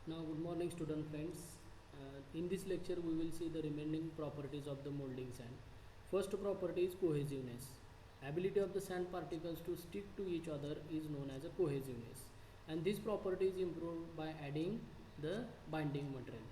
Now, good morning, student friends. In this lecture, we will see the remaining properties of the molding sand. First property is cohesiveness. Ability of the sand particles to stick to each other is known as a cohesiveness, and this property is improved by adding the binding material.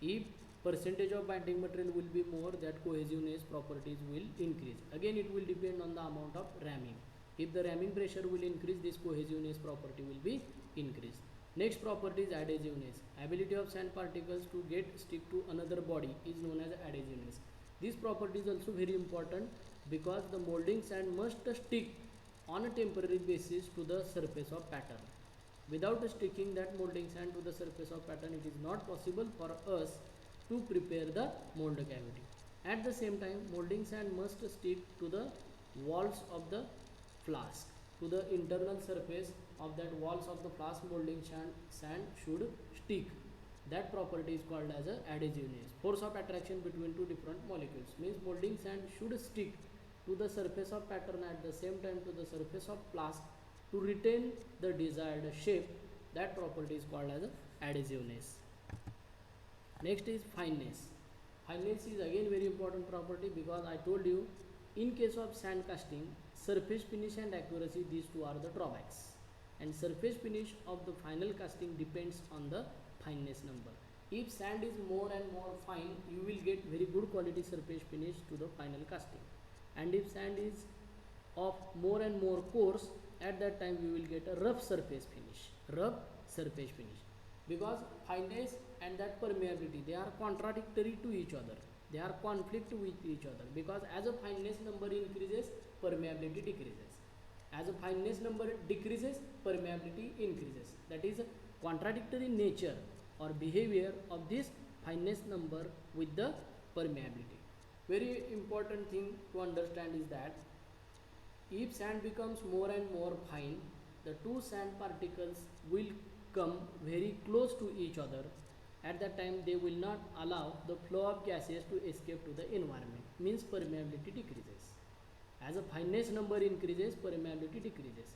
If percentage of binding material will be more, that cohesiveness properties will increase. Again, it will depend on the amount of ramming. If the ramming pressure will increase, this cohesiveness property will be increased. Next property is adhesiveness. Ability of sand particles to get stick to another body is known as adhesiveness. This property is also very important because the molding sand must stick on a temporary basis to the surface of pattern. Without sticking that molding sand to the surface of pattern, it is not possible for us to prepare the mold cavity. At the same time, molding sand must stick to the walls of the flask. To the internal surface of that walls of the flask, molding sand should stick. That property is called as a adhesiveness. Force of attraction between two different molecules means molding sand should stick to the surface of pattern at the same time to the surface of flask to retain the desired shape. That property is called as adhesiveness. Next is fineness. Fineness is again very important property because I told you in case of sand casting, surface finish and accuracy, these two are the drawbacks, and surface finish of the final casting depends on the fineness number. If sand is more and more fine, you will get very good quality surface finish to the final casting, and if sand is of more and more coarse, at that time you will get a rough surface finish, because fineness and that permeability, they are contradictory to each other, they are conflict with each other, because as a fineness number increases, permeability decreases, as a fineness number decreases, permeability increases. That is a contradictory nature or behavior of this fineness number with the permeability. Very important thing to understand is that if sand becomes more and more fine, the two sand particles will come very close to each other. At that time, they will not allow the flow of gases to escape to the environment, means permeability decreases. As a fineness number increases, permeability decreases.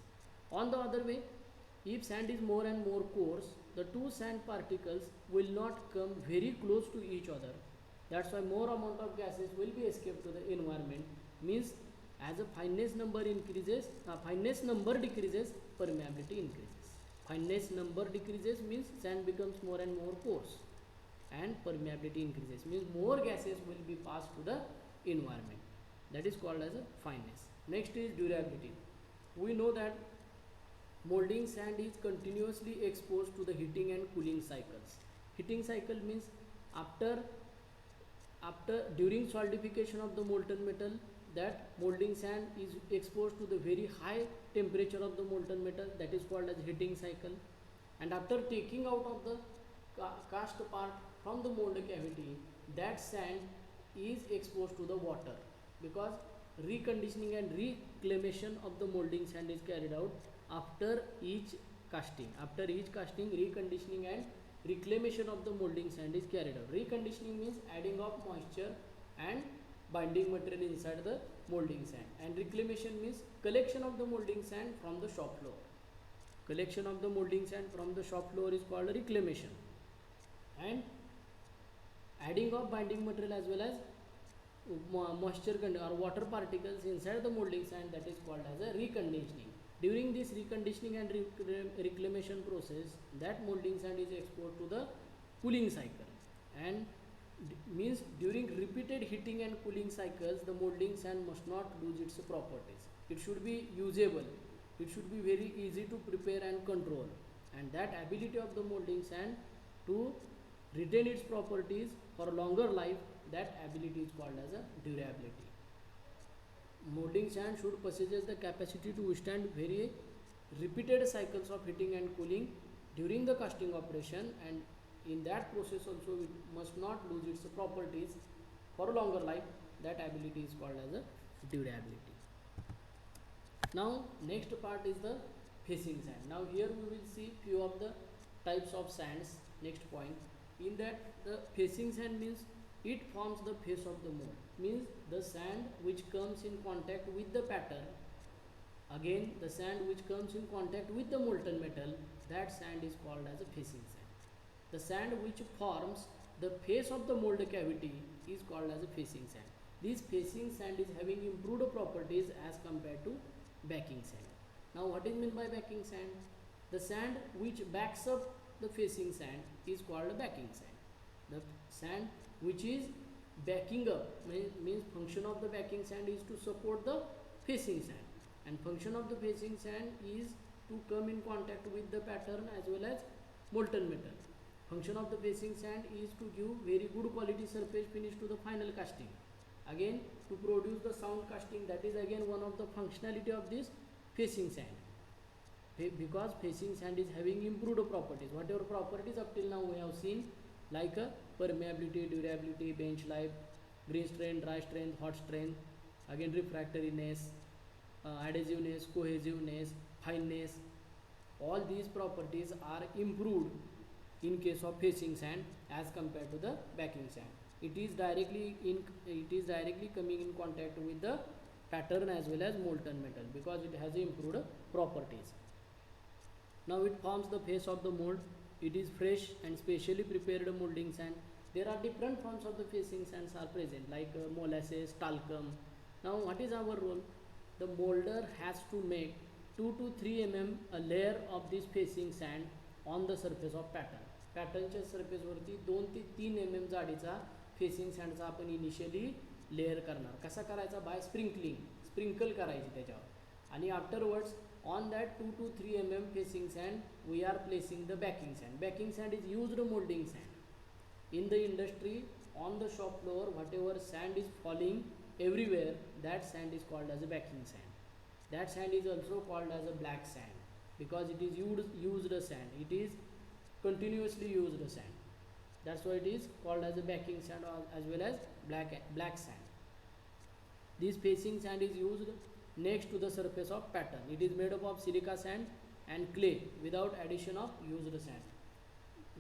On the other way, if sand is more and more coarse, the two sand particles will not come very close to each other. That's why more amount of gases will be escaped to the environment, means as a fineness number increases, fineness number decreases, permeability increases. Fineness number decreases means sand becomes more and more coarse, and permeability increases means more gases will be passed to the environment. That is called as a fineness. Next is durability. We know that molding sand is continuously exposed to the heating and cooling cycles. Heating cycle means after during solidification of the molten metal, that molding sand is exposed to the very high temperature of the molten metal, that is called as heating cycle. And after taking out of the cast part from the mold cavity, that sand is exposed to the water, because reconditioning and reclamation of the molding sand is carried out after each casting. After each casting, reconditioning and reclamation of the molding sand is carried out. Reconditioning means adding of moisture and binding material inside the molding sand, and reclamation means collection of the molding sand from the shop floor. Collection of the molding sand from the shop floor is called reclamation, and adding of binding material as well as moisture or water particles inside the molding sand, that is called as a reconditioning. During this reconditioning and reclamation process, that molding sand is exposed to the cooling cycle, and means during repeated heating and cooling cycles, the molding sand must not lose its properties. It should be usable, it should be very easy to prepare and control, and that ability of the molding sand to retain its properties for longer life, that ability is called as a durability. Molding sand should possess the capacity to withstand very repeated cycles of heating and cooling during the casting operation, and in that process also it must not lose its properties for a longer life. That ability is called as a durability. Now next part is the facing sand. Now here we will see few of the types of sands. Next point, in that the facing sand means it forms the face of the mold, means the sand which comes in contact with the pattern. Again, the sand which comes in contact with the molten metal, that sand is called as a facing sand. The sand which forms the face of the mold cavity is called as a facing sand. This facing sand is having improved properties as compared to backing sand. Now what is meant by backing sand? The sand which backs up the facing sand is called backing sand. The sand which is backing up means function of the backing sand is to support the facing sand, and function of the facing sand is to come in contact with the pattern as well as molten metal. Function of the facing sand is to give very good quality surface finish to the final casting. Again, to produce the sound casting, that is again one of the functionality of this facing sand. Because facing sand is having improved properties. Whatever properties up till now we have seen, like permeability, durability, bench life, green strength, dry strength, hot strength, again refractoriness, adhesiveness, cohesiveness, fineness, all these properties are improved in case of facing sand as compared to the backing sand. It is directly coming in contact with the pattern as well as molten metal because it has improved properties. Now it forms the face of the mold. It is fresh and specially prepared molding sand. There are different forms of the facing sands are present, like molasses, talcum. Now what is our role? The molder has to make 2 to 3 mm a layer of this facing sand on the surface of pattern. पॅटर्नच्या सरफेसवरती 2 ते 3 mm जाडीचा facing सँडचा आपण initially layer करणार. कसा करायचा? Bye sprinkle करायची त्याच्यावर, आणि afterwards on that 2 to 3 mm facing sand we are placing the backing sand. Backing sand is used molding sand in the industry. On the shop floor, whatever sand is falling everywhere, that sand is called as a backing sand. That sand is also called as a black sand because it is used sand. It is continuously used sand. That's why it is called as a backing sand as well as black sand. This facing sand is used next to the surface of pattern. It is made up of silica sand and clay without addition of used sand.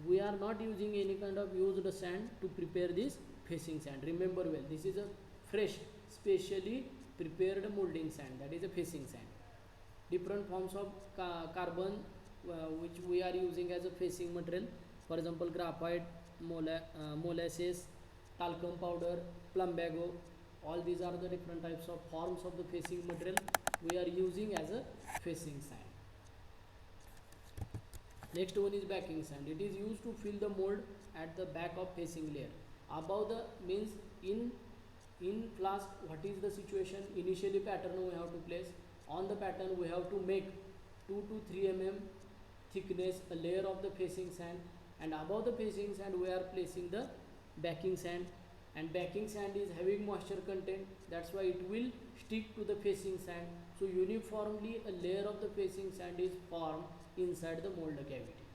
We are not using any kind of used sand to prepare this facing sand. Remember well, this is a fresh, specially prepared molding sand, that is a facing sand. Different forms of carbon which we are using as a facing material, for example graphite, molasses, talcum powder, plumbago. All these are the different types of forms of the facing material we are using as a facing sand. Next one is backing sand. It is used to fill the mold at the back of facing layer. Above the means in class, what is the situation? Initially pattern we have to place. On the pattern we have to make 2 to 3 mm thickness a layer of the facing sand, and above the facing sand we are placing the backing sand. And backing sand is having moisture content, that's why it will stick to the facing sand. So uniformly a layer of the facing sand is formed inside the mold cavity.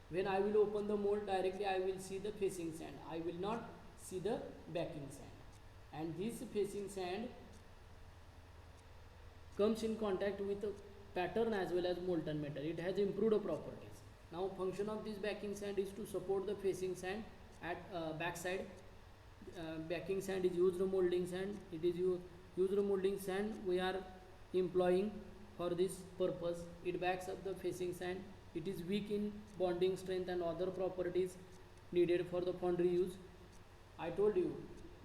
When I will open the mold, directly I will see the facing sand, I will not see the backing sand. And this facing sand comes in contact with the pattern as well as molten metal. It has improved properties. Now function of this backing sand is to support the facing sand at back side. Backing sand is used molding sand. It is used molding sand we are employing for this purpose. It backs up the facing sand. It is weak in bonding strength and other properties needed for the foundry use. I told you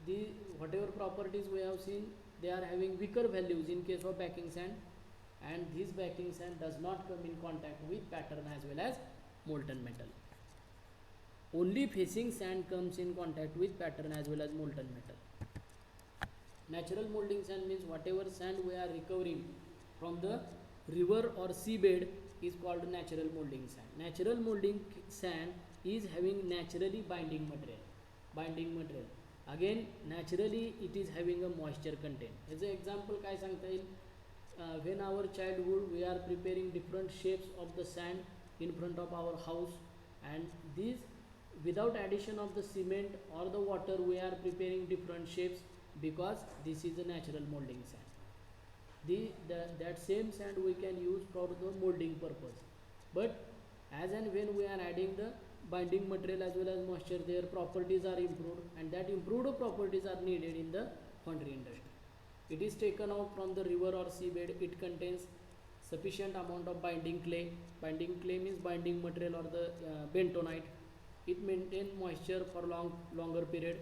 the whatever properties we have seen, they are having weaker values in case of backing sand, and this backing sand does not come in contact with pattern as well as molten metal. Only facing sand comes in contact with pattern as well as molten metal. Natural molding sand means whatever sand we are recovering from the river or seabed is called natural molding sand. Natural molding sand is having naturally binding material. Again, naturally it is having a moisture content. As an example, काय सांगता येईल? When our childhood we are preparing different shapes of the sand in front of our house, and these without addition of the cement or the water we are preparing different shapes because this is a natural molding sand. That same sand we can use for the molding purpose, but as and when we are adding the binding material as well as moisture, their properties are improved, and that improved properties are needed in the foundry industry. It is taken out from the river or seabed. It contains sufficient amount of binding clay. Binding clay means binding material or the bentonite. It maintains moisture for longer period.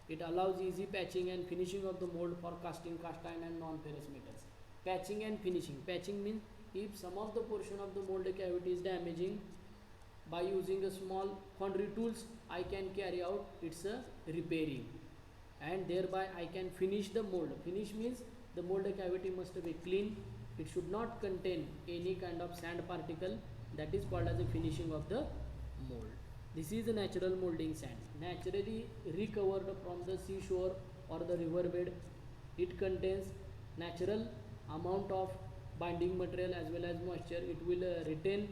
It allows easy patching and finishing of the mold for casting, cast iron and non-ferrous metals. Patching and finishing. Patching means if some of the portion of the mold cavity is damaging, by using a small foundry tools I can carry out its repairing, and thereby I can finish the mold. Finish means the mold cavity must be clean. It should not contain any kind of sand particle. That is called as a finishing of the mold. This is a natural molding sand, naturally recovered from the seashore or the river bed. It contains natural amount of binding material as well as moisture. It will retain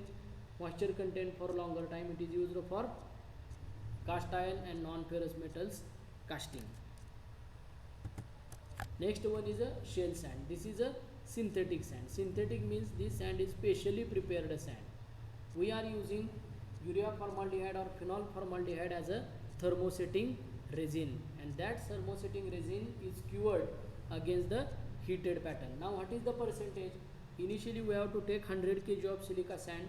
moisture content for longer time. It is used for cast iron and non-ferrous metals casting. Next one is a shell sand. This is a synthetic sand. Synthetic means this sand is specially prepared sand. We are using urea formaldehyde or phenol formaldehyde as a thermosetting resin, and that thermosetting resin is cured against the heated pattern. Now what is the percentage? Initially we have to take 100 kg of silica sand.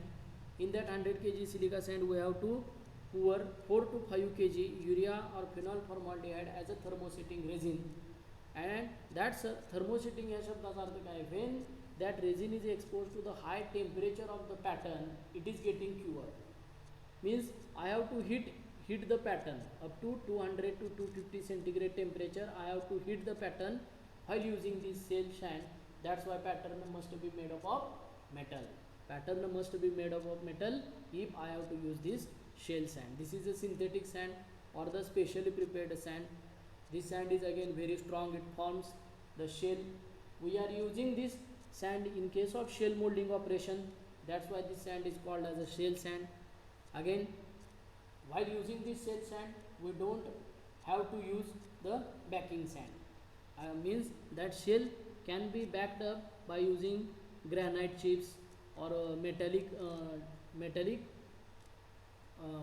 In that 100 kg silica sand we have to pour 4 to 5 kg urea or phenol formaldehyde as a thermosetting resin, and that thermosetting या शब्दाचा अर्थ काय? When that resin is exposed to the high temperature of the pattern, it is getting cured. Means I have to heat the pattern up to 200 to 250 centigrade temperature. I have to heat the pattern while using this shell sand. That's why pattern must be made up of metal. Pattern must be made up of metal if I have to use this shell sand. This is a synthetic sand or the specially prepared sand. This sand is again very strong. It forms the shell. We are using this sand in case of shell molding operation. That's why this sand is called as a shell sand. Again, while using this shell sand, we don't have to use the backing sand. Means that shell can be backed up by using granite chips or metallic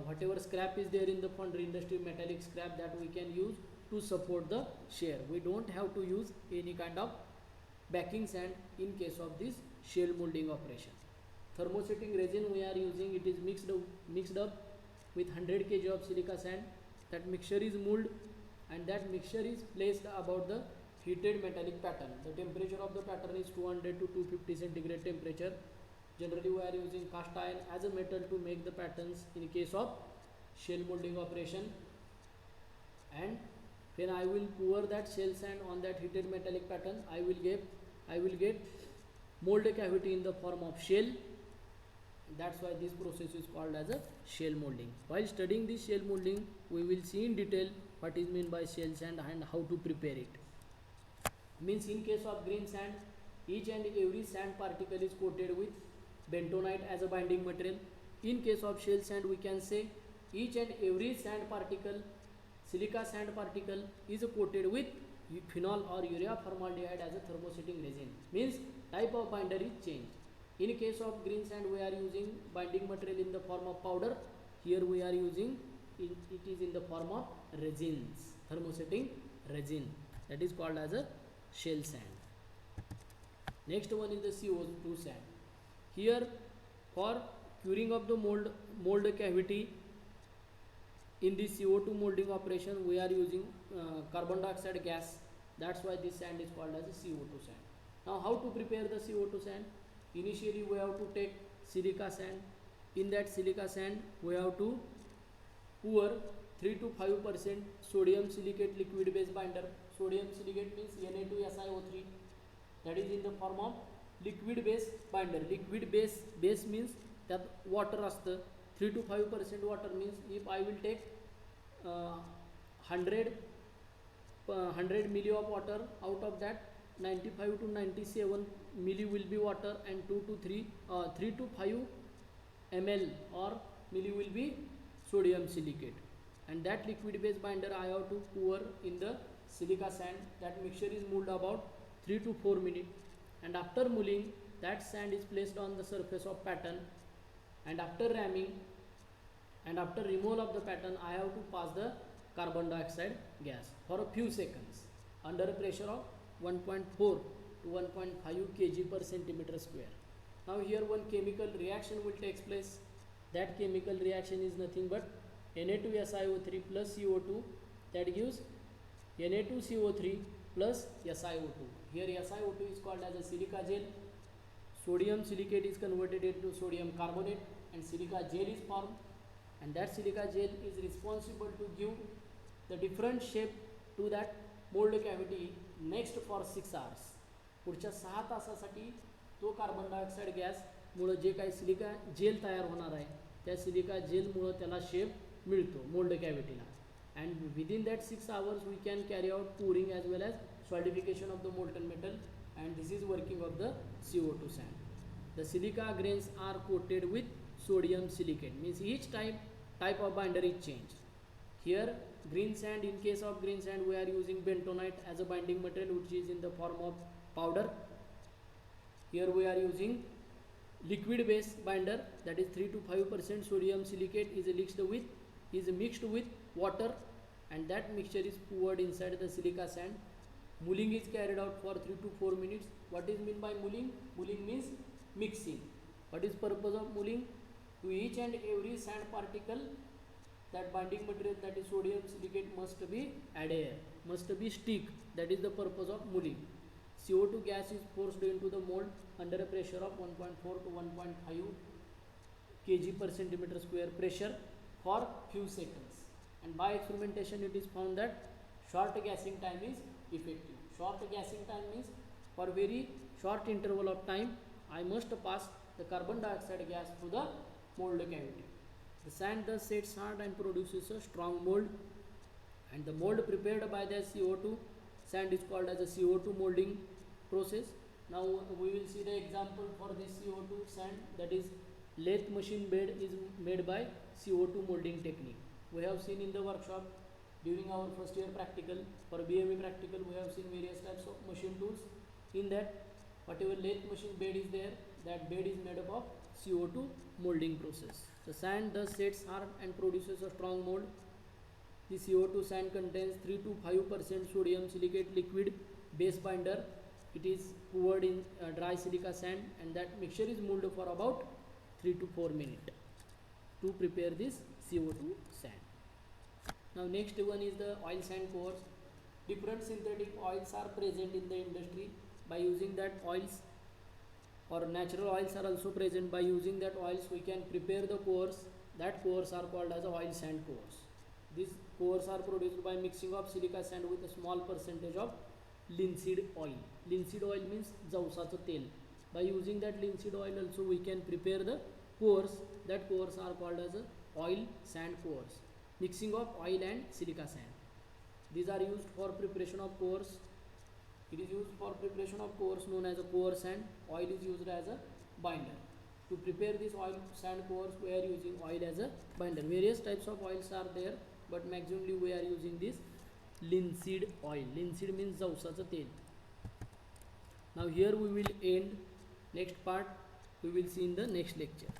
whatever scrap is there in the foundry industry, metallic scrap that we can use to support the shear. We don't have to use any kind of backing sand in case of this shell molding operation. Thermosetting resin we are using, it is mixed up with 100 kg of silica sand. That mixture is molded and that mixture is placed about the heated metallic pattern. The temperature of the pattern is 200 to 250 centigrade temperature. Generally we are using cast iron as a metal to make the patterns in case of shell molding operation. And when I will pour that shell sand on that heated metallic pattern, I will get mold cavity in the form of shell. That's why this process is called as a shell molding. While studying this shell molding, we will see in detail what is meant by shell sand and how to prepare it. Means in case of green sand, each and every sand particle is coated with bentonite as a binding material. In case of shell sand, we can say each and every sand particle, silica sand particle, is coated with phenol or urea formaldehyde as a thermosetting resin. Means type of binder is changed. In case of green sand, we are using binding material in the form of powder. Here we are using it is in the form of resins, thermosetting resin. That is called as a shell sand. Next one is the CO2 sand. Here for curing of the mold cavity in this CO2 molding operation, we are using carbon dioxide gas. That's why this sand is called as a CO2 sand. Now how to prepare the CO2 sand? Initially we have to take silica sand. In that silica sand we have to pour 3 to 5% sodium silicate liquid base binder. Sodium silicate means Na2SiO3. That is in the form of liquid base binder. Liquid base means that water असतं. 3 to 5% water means if I will take 100 milli of water, out of that 95 to 97 milli will be water and 3 to 5 ml or milli will be sodium silicate, and that liquid base binder I have to pour in the silica sand. That mixture is molded about 3 to 4 minutes, and after mulling that sand is placed on the surface of pattern, and after ramming and after removal of the pattern I have to pass the carbon dioxide gas for a few seconds under a pressure of 1.4 to 1.5 kg per centimeter square. Now here one chemical reaction will take place. That chemical reaction is nothing but Na2SiO3 plus CO2, that gives Na2CO3 plus SiO2. Here SiO2 is called as a silica gel. Sodium silicate is converted into sodium carbonate and silica gel is formed, and that silica gel is responsible to give the different shape to that mold cavity next for 6 hours. पुढच्या 6 तासासाठी तो carbon dioxide गॅसमुळं जे काही silica gel तयार होणार आहे त्या silica जेलमुळं त्याला shape मिळतो मोल्ड कॅव्हिटीला. And within that 6 hours we can carry out pouring as well as solidification of the molten metal, and this is working of the CO2 sand. The silica grains are coated with sodium silicate, means each type of binder is changed. Here green sand, in case of green sand we are using bentonite as a binding material which is in the form of powder. Here we are using liquid base binder, that is 3 to 5% sodium silicate is mixed with water, and that mixture is poured inside the silica sand. Mulling is carried out for 3 to 4 minutes. What is meant by mulling? Mulling means mixing. What is purpose of mulling? To each and every sand particle, that binding material, that is sodium silicate, must be adhere, must be stick. That is the purpose of mulling. CO2 gas is forced into the mold under a pressure of 1.4 to 1.5 kg per centimeter square pressure for few seconds, and by experimentation it is found that short gassing time is effective. Short gassing time means for very short interval of time I must pass the carbon dioxide gas through the mold cavity. The sand thus sets hard and produces a strong mold, and the mold prepared by the CO2 sand is called as a CO2 molding process. Now we will see the example for this CO2 sand, that is lathe machine bed is made by CO2 molding technique. We have seen in the workshop during our first year practical. For BME practical we have seen various types of machine tools. In that, whatever lathe machine bed is there, that bed is made up of CO2 molding process. The sand thus sets hard and produces a strong mold. The CO2 sand contains 3 to 5% sodium silicate liquid base binder. It is poured in dry silica sand, and that mixture is molded for about 3 to 4 minutes to prepare this CO2 sand. Now next one is the oil sand cores. Different synthetic oils are present in the industry. By using that oils, or natural oils are also present, by using that oils we can prepare the cores. That cores are called as oil sand cores. These cores are produced by mixing of silica sand with a small percentage of linseed oil. Linseed oil means jawsaचं तेल. By using that linseed oil also we can prepare the cores. That cores are called as oil sand cores. Mixing of oil and silica sand. These are used for preparation of cores. It is used for preparation of cores known as a core sand. Oil is used as a binder. To prepare this oil sand cores we are using oil as a binder. Various types of oils are there, but maximally we are using this linseed oil. Linseed means jawsaचं तेल. Now here we will end. Next part we will see in the next lecture.